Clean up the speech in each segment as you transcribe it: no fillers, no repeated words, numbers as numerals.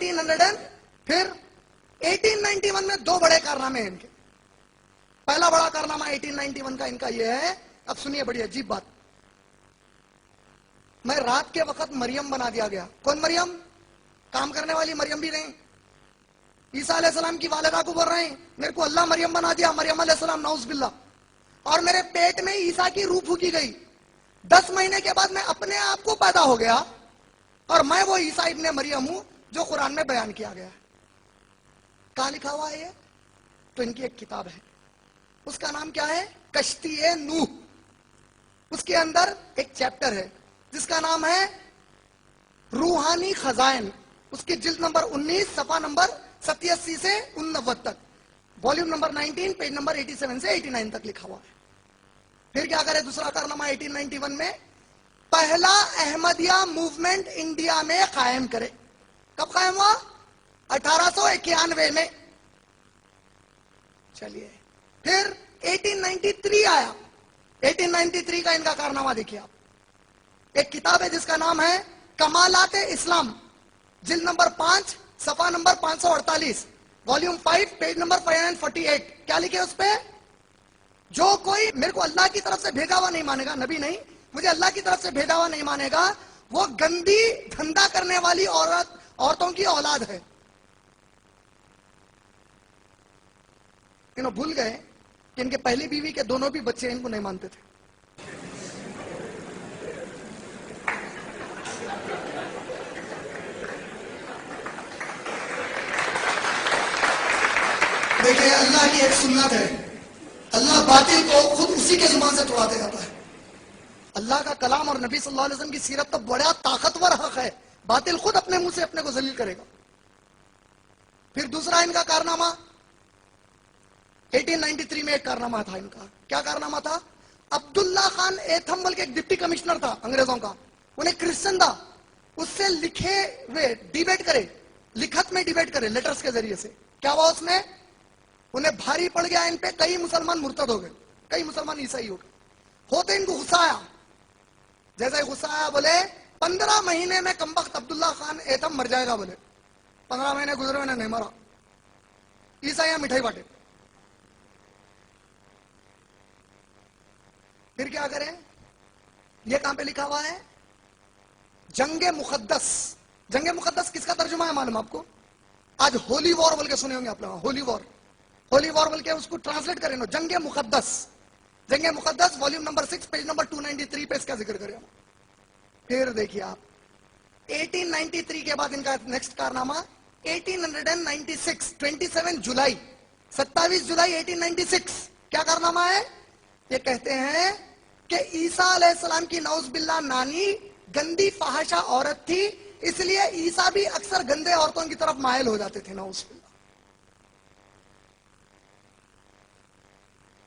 1800 फिर 1891 में दो बड़े कारनामे हैं इनके। पहला बड़ा कारनामा 1891 का इनका यह है, अब सुनिए बड़ी अजीब बात, मैं रात के वक्त मरियम बना दिया गया। कौन मरियम? काम करने वाली मरियम भी नहीं, ईसा अलैहिस्सलाम की वालिदा को बोल रहे हैं मेरे को अल्लाह मरियम बना दिया, मरियम अलैहिस्सलाम नाउज़ बिल्लाह, और मेरे पेट में ईसा की रूह फूकी गई। 10 महीने के बाद मैं अपने आप को पैदा हो गया और मैं वो ईसा इब्ने मरियम हूं जो कुरान में बयान किया गया है। कहां लिखा हुआ है ये? तो इनकी एक किताब है, उसका नाम क्या है? कश्ती नूह। उसके अंदर एक चैप्टर है जिसका नाम है रूहानी खजाइन। उसकी जिल्द नंबर 19 सफा नंबर 87 से 89 तक, वॉल्यूम नंबर 19 पेज नंबर 87 से 89 तक लिखा हुआ है। फिर क्या करे? दूसरा कारनामा 1891 में पहला अहमदिया मूवमेंट इंडिया में कायम करे। कब कायम हुआ? 1891 में। चलिए फिर 1893 आया। 1893 का इनका कारनामा देखिए आप। एक किताब है जिसका नाम है कमालाते इस्लाम, जिल्द नंबर 5 सफा नंबर 548, वॉल्यूम 5 पेज नंबर 548। क्या लिखे उस पे? जो कोई मेरे को अल्लाह की तरफ से भेजा हुआ नहीं मानेगा, नबी नहीं, मुझे अल्लाह की तरफ से भेजा हुआ नहीं मानेगा, वो गंदी धंधा करने वाली औरतों की औलाद है। इन्हों भूल गए कि इनके पहली बीवी के दोनों भी बच्चे इनको नहीं मानते थे। देखिए अल्लाह की एक सुन्नत है, अल्लाह बातिल को खुद उसी के जुबान से तोड़ाते जाता है। अल्लाह का कलाम और नबी सल्लल्लाहु अलैहि वसल्लम की सीरत तो बड़ा ताकतवर हक है, बातिल खुद अपने मुंह से अपने को जलील करेगा। फिर दूसरा इनका कारनामा 1893 में एक कारनामा था इनका। क्या कारनामा था? अब्दुल्ला खान एथम बल्कि एक डिप्टी कमिश्नर था अंग्रेजों का, उन्हें क्रिश्चियन था, उससे लिखे हुए डिबेट करे, लिखत में डिबेट करे लेटर्स के जरिए से। क्या हुआ उसमें? उन्हें भारी पड़ गया इन पे, कई मुसलमान मुर्तद हो गए, कई मुसलमान ईसाई हो गए। होते इनको गुस्सा आया, जैसे गुस्सा आया बोले 15 महीने में कमबख्त अब्दुल्ला खान एथम मर जाएगा। बोले 15 महीने गुजरे मैंने नहीं मरा। ईसाई मिठाई बांटे। फिर क्या करें? ये कहां पे लिखा हुआ है? जंगे मुकद्दस। जंगे मुकद्दस किसका तर्जुमा है मालूम आपको? आज होली वॉर बोल के सुने होंगे आप लोग, होली वॉर, होली वॉर बोल के उसको ट्रांसलेट करें, जंगे मुकद्दस। जंगे मुकद्दस वॉल्यूम नंबर 6 पेज नंबर 293 पे इसका जिक्र करें। फिर देखिए आप 1893 के बाद इनका नेक्स्ट कारनामा 1896 27 जुलाई 27 जुलाई 1896 क्या कारनामा है? ये कहते हैं कि ईसा अलैहिस्सलाम की नाउज़ बिल्लाह नानी गंदी फाहिशा औरत थी, इसलिए ईसा भी अक्सर गंदे औरतों की तरफ मायल हो जाते थे, नाउज़ बिल्लाह।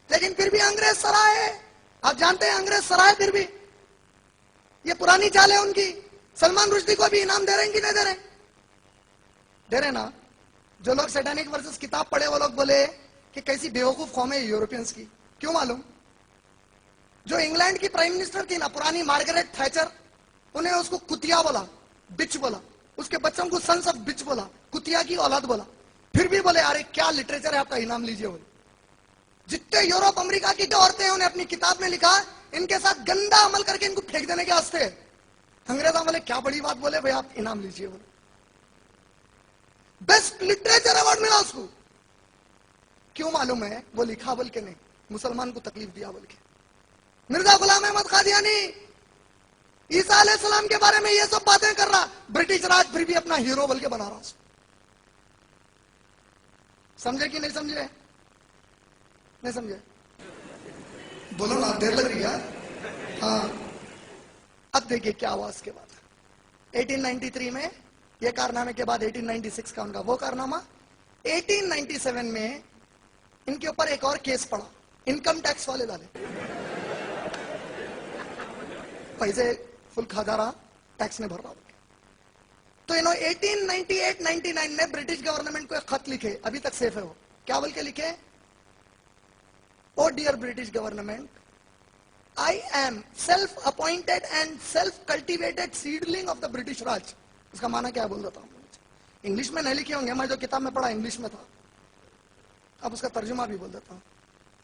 लेकिन फिर भी अंग्रेज सराय है, आप जानते हैं अंग्रेज सराय, फिर भी ये पुरानी चाल है उनकी। सलमान रुश्दी को भी इनाम दे रहे हैं कि नहीं दे रहे? दे रहे ना। जो लोग सैटानिक वर्सेस किताब पढ़े वो लोग बोले कि कैसी बेवकूफ कौम है यूरोपियंस की। क्यों मालूम? जो इंग्लैंड की प्राइम मिनिस्टर थी ना पुरानी मार्गरेट थैचर, उन्हें उसको कुतिया बोला, बिच बोला, उसके बच्चों को सन्स ऑफ बिच बोला, कुतिया की औलाद बोला। फिर भी बोले अरे क्या लिटरेचर है आपका, इनाम लीजिए। बोले जितने यूरोप अमेरिका की जो औरतें हैं उन्हें अपनी किताब में लिखा इनके साथ गंदा अमल करके इनको फेंक देने के वास्ते। अंग्रेजों बोले क्या बड़ी बात, बोले भाई आप इनाम लीजिए। बोले बेस्ट लिटरेचर अवार्ड मिला उसको। क्यों मालूम है? वो लिखा बोल के नहीं, मुसलमान को तकलीफ दिया बोल के। मिर्जा गुलाम अहमद कादियानी ईसा अलैहिस्सलाम के बारे में ये सब बातें कर रहा, ब्रिटिश राज फिर भी अपना हीरो बोल के बना रहा। समझे कि नहीं समझे? नहीं समझे? बोलो ना, देर लग रही है। हाँ अब देखिए क्या हुआ उसके बाद 1893 में। ये कारनामे के बाद 1896 का उनका वो कारनामा। 1897 में इनके ऊपर एक और केस पड़ा, इनकम टैक्स वाले डाले, पैसे फुल खा जा रहा, टैक्स ने भर रहा। तो इन्होंने 1898-99 में ब्रिटिश गवर्नमेंट को एक खत लिखे, अभी तक सेफ है वो। क्या बोल के लिखे? Oh dear British government, I am self-appointed and self-cultivated seedling of the British Raj. इसका माना क्या बोल रहा था? انگلش میں نہیں لکھے ہوں گے, میں جو کتاب میں پڑھا انگلش میں تھا, اب اس کا ترجمہ بھی بول دیتا ہوں.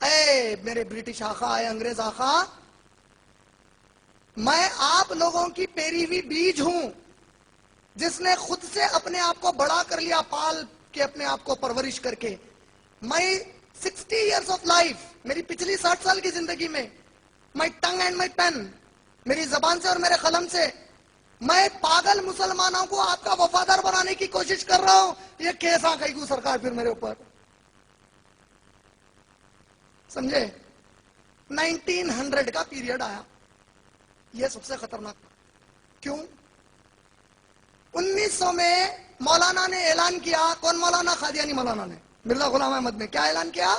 اے میرے برٹش آقا, اے انگریز آقا, میں آپ لوگوں کی پیری ہوئی بیج ہوں جس نے خود سے اپنے آپ کو بڑا کر لیا, پال کے اپنے آپ کو پرورش کر کے. میں 60 ایئرس آف لائف, میری پچھلی 60 سال کی زندگی میں, مائی ٹنگ اینڈ مائی پین, میری زبان سے اور میرے قلم سے, میں پاگل مسلمانوں کو آپ کا وفادار بنانے کی کوشش کر رہا ہوں. یہ کیسا کہیں گو سرکار پھر میرے اوپر, سمجھے؟ 1900 کا پیریڈ آیا, یہ سب سے خطرناک. کیوں؟ 1900 میں مولانا نے اعلان کیا, کون مولانا؟ قادیانی مولانا نے, مرزا غلام احمد نے. کیا اعلان کیا؟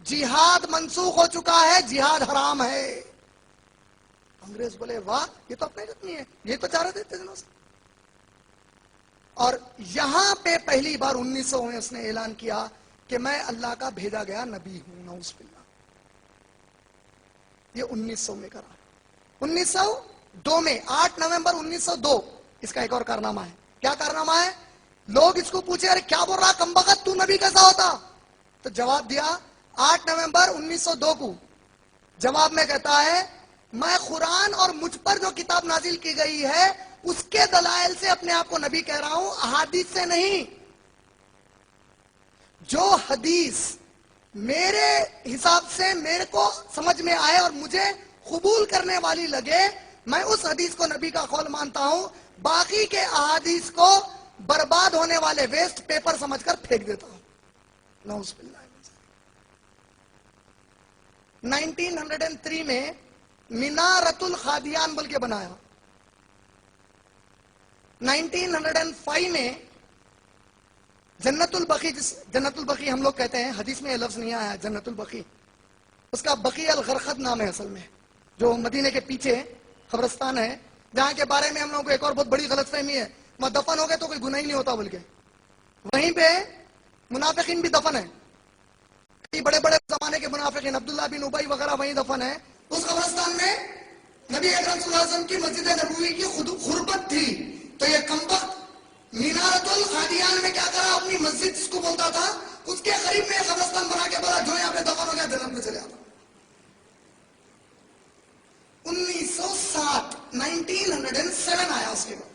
جہاد منسوخ ہو چکا ہے, جہاد حرام ہے. انگریز بولے واہ, یہ تو اپنے نہیں ہے, یہ تو چاہ رہے تھے اتنے دنوں سے. اور یہاں پہ پہلی بار 1900 میں اس نے اعلان کیا کہ میں اللہ کا بھیجا گیا نبی ہوں. نعوذ باللہ. یہ 1900 میں کرا. 1902 میں 8 نومبر 1902 اس کا ایک اور کارنامہ ہے. کیا کارنامہ ہے؟ لوگ اس کو پوچھے ارے کیا بول رہا کمبخت, تو نبی کیسا ہوتا؟ تو جواب دیا 8 نومبر 1902 کو. جواب میں کہتا ہے میں قرآن اور مجھ پر جو کتاب نازل کی گئی ہے اس کے دلائل سے اپنے آپ کو نبی کہہ رہا ہوں, احادیث سے نہیں. جو حدیث میرے حساب سے میرے کو سمجھ میں آئے اور مجھے قبول کرنے والی لگے, میں اس حدیث کو نبی کا قول مانتا ہوں. باقی کے احادیث کو برباد ہونے والے ویسٹ پیپر سمجھ کر پھینک دیتا ہوں. نعوذ باللہ. 1903 میں منارت القادیان بول کے بنایا. 1905 میں جنت البقی, جنت البقی ہم لوگ کہتے ہیں, حدیث میں یہ لفظ نہیں آیا جنت البقی, اس کا بقیع الغرقد نام ہے اصل میں, جو مدینے کے پیچھے قبرستان ہے, جہاں کے بارے میں ہم لوگوں کو ایک اور بہت بڑی غلط فہمی ہے, وہاں دفن ہو گئے تو کوئی گناہ ہی نہیں ہوتا بول کے. وہیں پہ منافقین بھی دفن ہے, بڑے بڑے زمانے کے منافقین عبداللہ بن ابی وغیرہ وہیں دفن ہے. اس قبرستان میں نبی اکرم صلی اللہ علیہ وسلم کی مسجد نبوی کی غربت تھی, تو یہ کمبخت مینارت القادیان میں کیا کرا, اپنی مسجد جس کو بولتا تھا اس کے قریب میں قبرستان بنا کے بولا جو یہاں پہ دفن ہو گیا جنت میں چلے آتا. 1907 آیا اس کے بعد.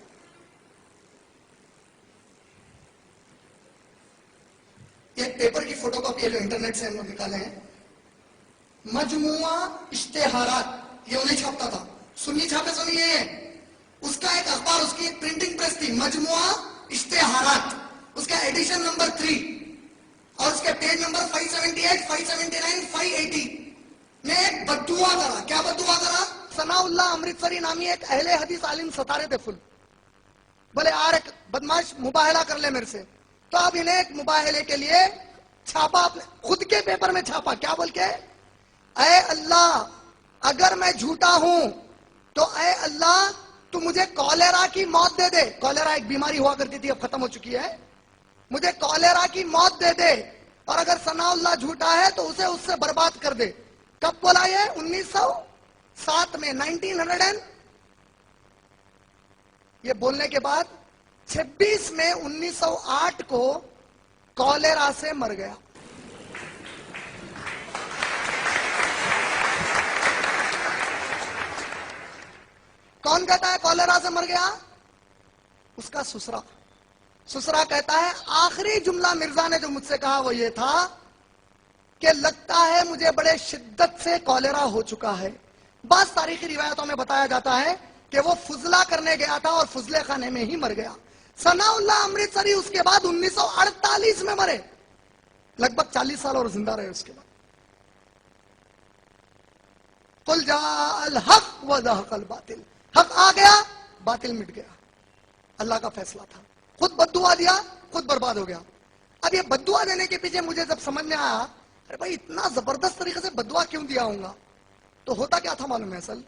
یہ پیپر کی فوٹو کاپی ہے جو انٹرنیٹ سے ہم لوگ نکالے ہیں. مجموعہ اشتہارات, یہ انہیں چھاپتا تھا, سنی چھاپے سنیے, اس کا ایک اخبار, اس کی ایک پرنٹنگ پریس تھی, مجموعہ اشتہارات, اس کا ایڈیشن نمبر 3 اور اس کے پیج نمبر 578, 579, 580 میں ایک بددعا کرا. کیا بددعا کرا؟ ثناء اللہ امرتسری نامی ایک اہل حدیث عالم ستارے تھے فل, بولے آر ایک بدماش مباہلہ کر لے میرے سے. تو اب انہیں ایک مباہلے کے لیے چھاپا, اپنے خود کے پیپر میں چھاپا. کیا بول کے, اے اللہ اگر میں جھوٹا ہوں تو اے اللہ تو مجھے کالرا کی موت دے دے. کالرا ایک بیماری ہوا کرتی تھی, اب ختم ہو چکی ہے. مجھے کالرا کی موت دے دے, اور اگر ثناء اللہ جھوٹا ہے تو اسے اس سے برباد کر دے. کب بولا یہ؟ 1907 میں. 1900 یہ بولنے کے بعد 26 میں 1908 کو کالرا سے مر گیا. کون کہتا ہے کالرا سے مر گیا؟ اس کا سسرا. سسرا کہتا ہے آخری جملہ مرزا نے جو مجھ سے کہا وہ یہ تھا کہ لگتا ہے مجھے بڑے شدت سے کالرا ہو چکا ہے. بعض تاریخی روایتوں میں بتایا جاتا ہے کہ وہ فضلہ کرنے گیا تھا اور فضلے خانے میں ہی مر گیا. ثناء اللہ امرتسری اس کے بعد 1948 میں مرے, لگ بھگ 40 سال اور زندہ رہے اس کے بعد. قل جاء الحق وزهق الباطل, حق آ گیا باطل مٹ گیا. اللہ کا فیصلہ تھا, خود بددعا دیا, خود برباد ہو گیا. اب یہ بددعا دینے کے پیچھے مجھے جب سمجھ میں آیا ارے بھائی اتنا زبردست طریقے سے بددعا کیوں دیا ہوں گا, تو ہوتا کیا تھا معلوم ہے؟ اصل